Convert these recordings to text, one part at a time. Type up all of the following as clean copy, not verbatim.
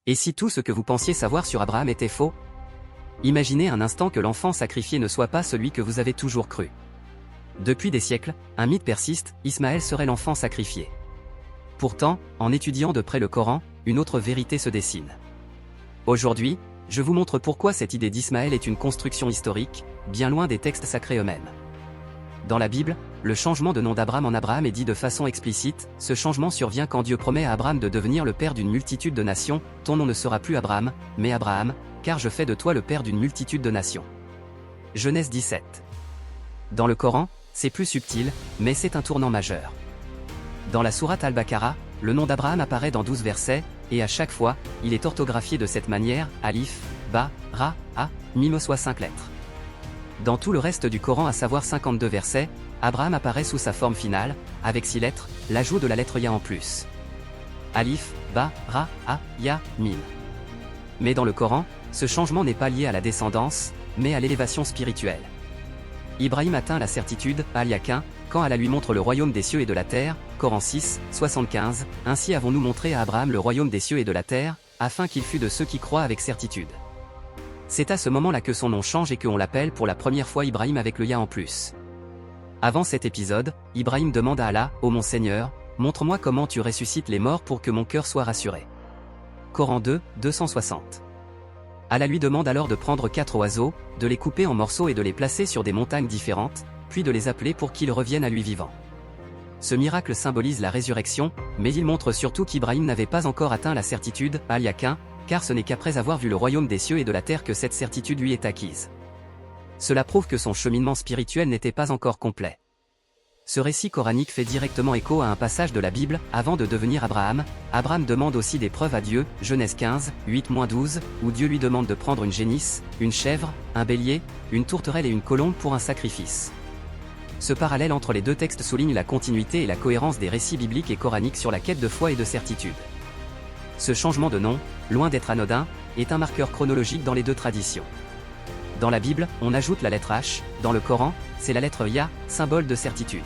Et si tout ce que vous pensiez savoir sur Abraham était faux? Imaginez un instant que l'enfant sacrifié ne soit pas celui que vous avez toujours cru. Depuis des siècles, un mythe persiste, Ismaël serait l'enfant sacrifié. Pourtant, en étudiant de près le Coran, une autre vérité se dessine. Aujourd'hui, je vous montre pourquoi cette idée d'Ismaël est une construction historique, bien loin des textes sacrés eux-mêmes. Dans la Bible, le changement de nom d'Abraham en Abraham est dit de façon explicite, ce changement survient quand Dieu promet à Abraham de devenir le père d'une multitude de nations, ton nom ne sera plus Abraham, mais Abraham, car je fais de toi le père d'une multitude de nations. Genèse 17. Dans le Coran, c'est plus subtil, mais c'est un tournant majeur. Dans la sourate Al-Baqarah, le nom d'Abraham apparaît dans 12 versets, et à chaque fois, il est orthographié de cette manière, Alif, Ba, Ra, A, Mim soit 5 lettres. Dans tout le reste du Coran, à savoir 52 versets, Abraham apparaît sous sa forme finale, avec 6 lettres, l'ajout de la lettre Ya en plus. Alif, Ba, Ra, A, Ya, Mim. Mais dans le Coran, ce changement n'est pas lié à la descendance, mais à l'élévation spirituelle. Ibrahim atteint la certitude, Al-Yaqin, quand Allah lui montre le royaume des cieux et de la terre, Coran 6, 75, ainsi avons-nous montré à Abraham le royaume des cieux et de la terre, afin qu'il fût de ceux qui croient avec certitude. C'est à ce moment-là que son nom change et qu'on l'appelle pour la première fois Ibrahim avec le Ya en plus. Avant cet épisode, Ibrahim demande à Allah, ô mon Seigneur, montre-moi comment tu ressuscites les morts pour que mon cœur soit rassuré. Coran 2, 260. Allah lui demande alors de prendre 4 oiseaux, de les couper en morceaux et de les placer sur des montagnes différentes, puis de les appeler pour qu'ils reviennent à lui vivants. Ce miracle symbolise la résurrection, mais il montre surtout qu'Ibrahim n'avait pas encore atteint la certitude, Al-Yaqin, car ce n'est qu'après avoir vu le royaume des cieux et de la terre que cette certitude lui est acquise. Cela prouve que son cheminement spirituel n'était pas encore complet. Ce récit coranique fait directement écho à un passage de la Bible, avant de devenir Abraham, Abraham demande aussi des preuves à Dieu, Genèse 15, 8-12, où Dieu lui demande de prendre une génisse, une chèvre, un bélier, une tourterelle et une colombe pour un sacrifice. Ce parallèle entre les deux textes souligne la continuité et la cohérence des récits bibliques et coraniques sur la quête de foi et de certitude. Ce changement de nom, loin d'être anodin, est un marqueur chronologique dans les deux traditions. Dans la Bible, on ajoute la lettre H, dans le Coran, c'est la lettre Ya, symbole de certitude.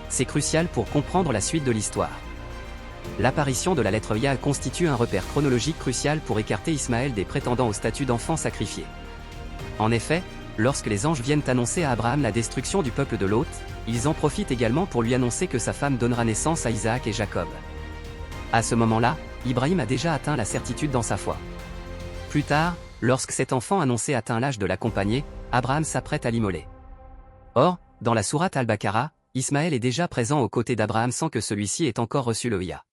C'est crucial pour comprendre la suite de l'histoire. L'apparition de la lettre Ya constitue un repère chronologique crucial pour écarter Ismaël des prétendants au statut d'enfant sacrifié. En effet, lorsque les anges viennent annoncer à Abraham la destruction du peuple de Lot, ils en profitent également pour lui annoncer que sa femme donnera naissance à Isaac et Jacob. À ce moment-là, Ibrahim a déjà atteint la certitude dans sa foi. Plus tard, lorsque cet enfant annoncé atteint l'âge de l'accompagner, Abraham s'apprête à l'immoler. Or, dans la sourate Al-Baqarah, Ismaël est déjà présent aux côtés d'Abraham sans que celui-ci ait encore reçu le Ya.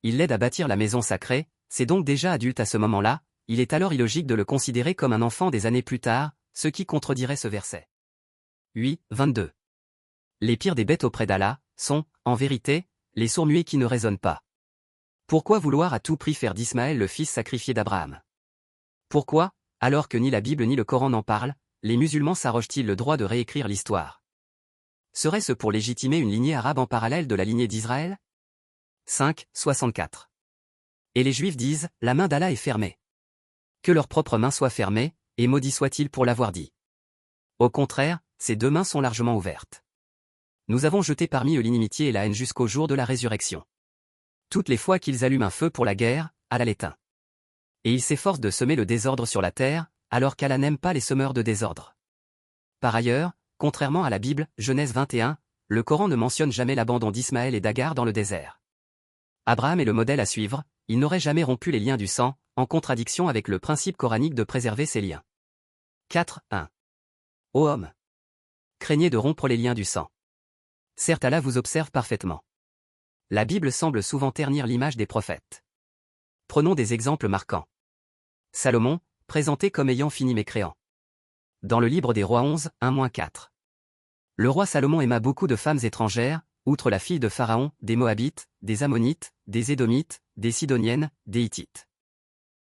Il l'aide à bâtir la maison sacrée, c'est donc déjà adulte à ce moment-là, il est alors illogique de le considérer comme un enfant des années plus tard, ce qui contredirait ce verset. 8, 22. Les pires des bêtes auprès d'Allah sont, en vérité, les sourds-muets qui ne raisonnent pas. Pourquoi vouloir à tout prix faire d'Ismaël le fils sacrifié d'Abraham? Pourquoi, alors que ni la Bible ni le Coran n'en parlent, les musulmans s'arrogent-ils le droit de réécrire l'histoire? Serait-ce pour légitimer une lignée arabe en parallèle de la lignée d'Israël? 5, 64. Et les Juifs disent, la main d'Allah est fermée. Que leur propre main soit fermée, et maudit soit-il pour l'avoir dit. Au contraire, ces deux mains sont largement ouvertes. Nous avons jeté parmi eux l'inimitié et la haine jusqu'au jour de la résurrection. Toutes les fois qu'ils allument un feu pour la guerre, Allah l'éteint. Et ils s'efforcent de semer le désordre sur la terre, alors qu'Allah n'aime pas les semeurs de désordre. Par ailleurs, contrairement à la Bible, Genèse 21, le Coran ne mentionne jamais l'abandon d'Ismaël et d'Agar dans le désert. Abraham est le modèle à suivre, il n'aurait jamais rompu les liens du sang, en contradiction avec le principe coranique de préserver ces liens. 4, 1. Ô homme! Craignez de rompre les liens du sang. Certes Allah vous observe parfaitement. La Bible semble souvent ternir l'image des prophètes. Prenons des exemples marquants. Salomon, présenté comme ayant fini mécréant. Dans le livre des Rois 11, 1-4. Le roi Salomon aima beaucoup de femmes étrangères, outre la fille de Pharaon, des Moabites, des Ammonites, des Édomites, des Sidoniennes, des Hittites.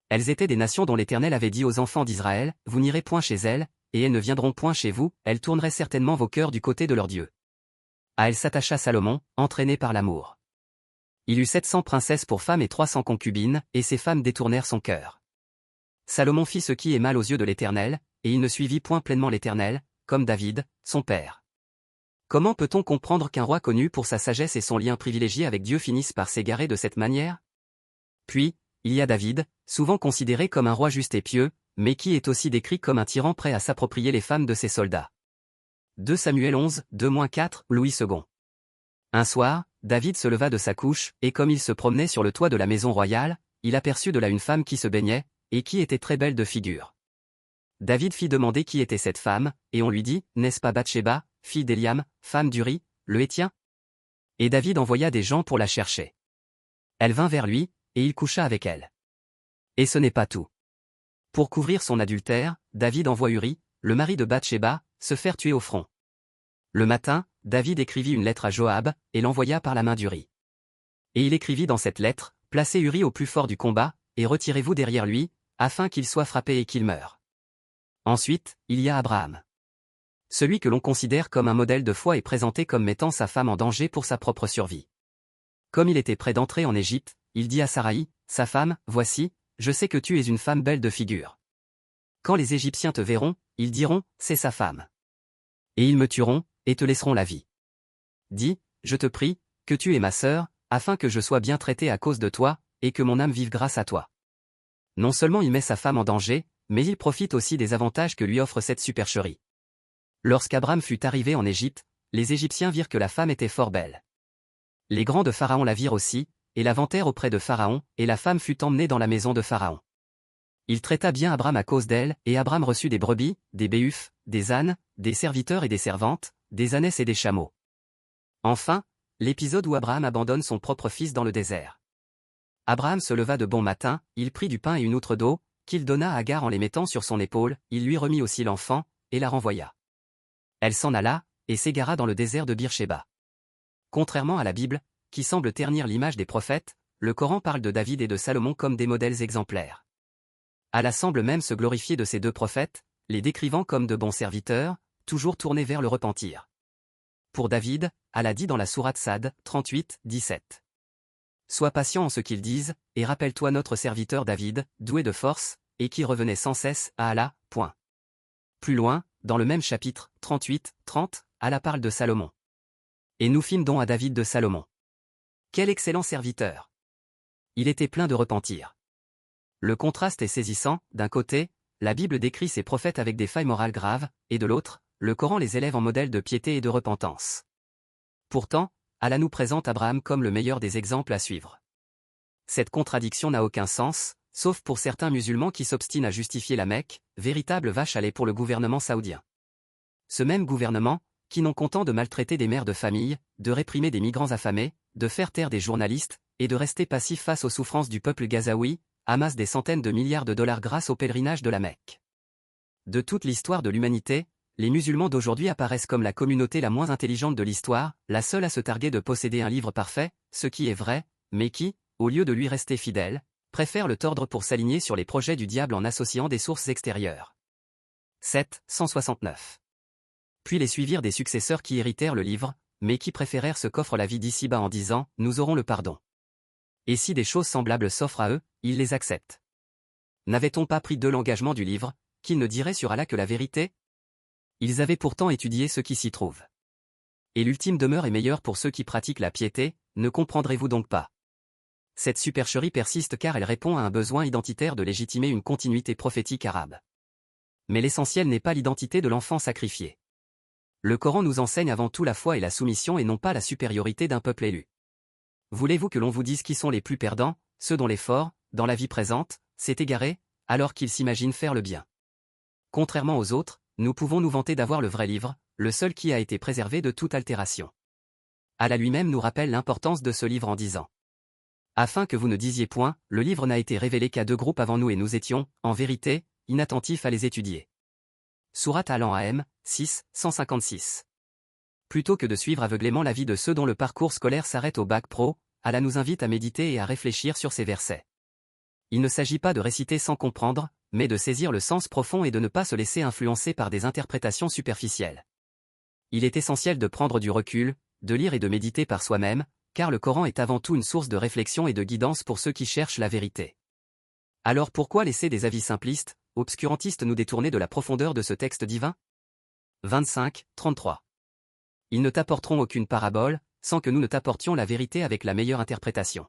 Elles étaient des nations dont l'Éternel avait dit aux enfants d'Israël, vous n'irez point chez elles, et elles ne viendront point chez vous, elles tourneraient certainement vos cœurs du côté de leur Dieu. À elles s'attacha Salomon, entraîné par l'amour. Il eut 700 princesses pour femmes et 300 concubines, et ces femmes détournèrent son cœur. Salomon fit ce qui est mal aux yeux de l'Éternel, et il ne suivit point pleinement l'Éternel, comme David, son père. Comment peut-on comprendre qu'un roi connu pour sa sagesse et son lien privilégié avec Dieu finisse par s'égarer de cette manière? Puis, il y a David, souvent considéré comme un roi juste et pieux, mais qui est aussi décrit comme un tyran prêt à s'approprier les femmes de ses soldats. 2 Samuel 11, 2-4, Louis II. Un soir, David se leva de sa couche, et comme il se promenait sur le toit de la maison royale, il aperçut de là une femme qui se baignait, et qui était très belle de figure. David fit demander qui était cette femme, et on lui dit, n'est-ce pas Bathsheba, fille d'Éliam, femme d'Uri, le Héthien? Et David envoya des gens pour la chercher. Elle vint vers lui, et il coucha avec elle. Et ce n'est pas tout. Pour couvrir son adultère, David envoie Uri, le mari de Bathsheba, se faire tuer au front. Le matin, David écrivit une lettre à Joab, et l'envoya par la main d'Uri. Et il écrivit dans cette lettre, placez Uri au plus fort du combat, et retirez-vous derrière lui, afin qu'il soit frappé et qu'il meure. Ensuite, il y a Abraham. Celui que l'on considère comme un modèle de foi est présenté comme mettant sa femme en danger pour sa propre survie. Comme il était près d'entrer en Égypte, il dit à Saraï, sa femme, voici, je sais que tu es une femme belle de figure. Quand les Égyptiens te verront, ils diront, c'est sa femme. Et ils me tueront, et te laisseront la vie. Dis, je te prie, que tu es ma sœur, afin que je sois bien traité à cause de toi, et que mon âme vive grâce à toi. Non seulement il met sa femme en danger, mais il profite aussi des avantages que lui offre cette supercherie. Lorsqu'Abraham fut arrivé en Égypte, les Égyptiens virent que la femme était fort belle. Les grands de Pharaon la virent aussi, et la vantèrent auprès de Pharaon, et la femme fut emmenée dans la maison de Pharaon. Il traita bien Abraham à cause d'elle, et Abraham reçut des brebis, des béufs, des ânes, des serviteurs et des servantes, des ânesses et des chameaux. Enfin, l'épisode où Abraham abandonne son propre fils dans le désert. Abraham se leva de bon matin, il prit du pain et une outre d'eau, qu'il donna à Agar en les mettant sur son épaule, il lui remit aussi l'enfant, et la renvoya. Elle s'en alla, et s'égara dans le désert de Beersheba. Contrairement à la Bible, qui semble ternir l'image des prophètes, le Coran parle de David et de Salomon comme des modèles exemplaires. Allah semble même se glorifier de ces 2 prophètes, les décrivant comme de bons serviteurs, toujours tournés vers le repentir. Pour David, Allah dit dans la sourate Sad, 38, 17. Sois patient en ce qu'ils disent, et rappelle-toi notre serviteur David, doué de force, et qui revenait sans cesse à Allah. Point. Plus loin, dans le même chapitre, 38, 30, Allah parle de Salomon. Et nous fîmes don à David de Salomon. Quel excellent serviteur! Il était plein de repentir. Le contraste est saisissant, d'un côté, la Bible décrit ses prophètes avec des failles morales graves, et de l'autre, le Coran les élève en modèle de piété et de repentance. Pourtant, Allah nous présente Abraham comme le meilleur des exemples à suivre. Cette contradiction n'a aucun sens, sauf pour certains musulmans qui s'obstinent à justifier la Mecque, véritable vache à lait pour le gouvernement saoudien. Ce même gouvernement, qui non content de maltraiter des mères de famille, de réprimer des migrants affamés, de faire taire des journalistes, et de rester passif face aux souffrances du peuple gazaoui, amasse des centaines de milliards de dollars grâce au pèlerinage de la Mecque. De toute l'histoire de l'humanité, les musulmans d'aujourd'hui apparaissent comme la communauté la moins intelligente de l'histoire, la seule à se targuer de posséder un livre parfait, ce qui est vrai, mais qui, au lieu de lui rester fidèle, préfère le tordre pour s'aligner sur les projets du diable en associant des sources extérieures. 7, 169. Puis les suivirent des successeurs qui héritèrent le livre, mais qui préférèrent ce qu'offre la vie d'ici-bas en disant « Nous aurons le pardon ». Et si des choses semblables s'offrent à eux, ils les acceptent. N'avait-on pas pris l'engagement du livre, qu'ils ne diraient sur Allah que la vérité? Ils avaient pourtant étudié ce qui s'y trouve. Et l'ultime demeure est meilleure pour ceux qui pratiquent la piété, ne comprendrez-vous donc pas? Cette supercherie persiste car elle répond à un besoin identitaire de légitimer une continuité prophétique arabe. Mais l'essentiel n'est pas l'identité de l'enfant sacrifié. Le Coran nous enseigne avant tout la foi et la soumission et non pas la supériorité d'un peuple élu. Voulez-vous que l'on vous dise qui sont les plus perdants, ceux dont l'effort, dans la vie présente, s'est égaré, alors qu'ils s'imaginent faire le bien? Contrairement aux autres, nous pouvons nous vanter d'avoir le vrai livre, le seul qui a été préservé de toute altération. Allah lui-même nous rappelle l'importance de ce livre en disant « Afin que vous ne disiez point, le livre n'a été révélé qu'à 2 groupes avant nous et nous étions, en vérité, inattentifs à les étudier. » Sourate Al-An'am, 6, 156. Plutôt que de suivre aveuglément l'avis de ceux dont le parcours scolaire s'arrête au bac pro, Allah nous invite à méditer et à réfléchir sur ces versets. Il ne s'agit pas de réciter sans comprendre, mais de saisir le sens profond et de ne pas se laisser influencer par des interprétations superficielles. Il est essentiel de prendre du recul, de lire et de méditer par soi-même, car le Coran est avant tout une source de réflexion et de guidance pour ceux qui cherchent la vérité. Alors pourquoi laisser des avis simplistes, obscurantistes nous détourner de la profondeur de ce texte divin? 25, 33. Ils ne t'apporteront aucune parabole, sans que nous ne t'apportions la vérité avec la meilleure interprétation.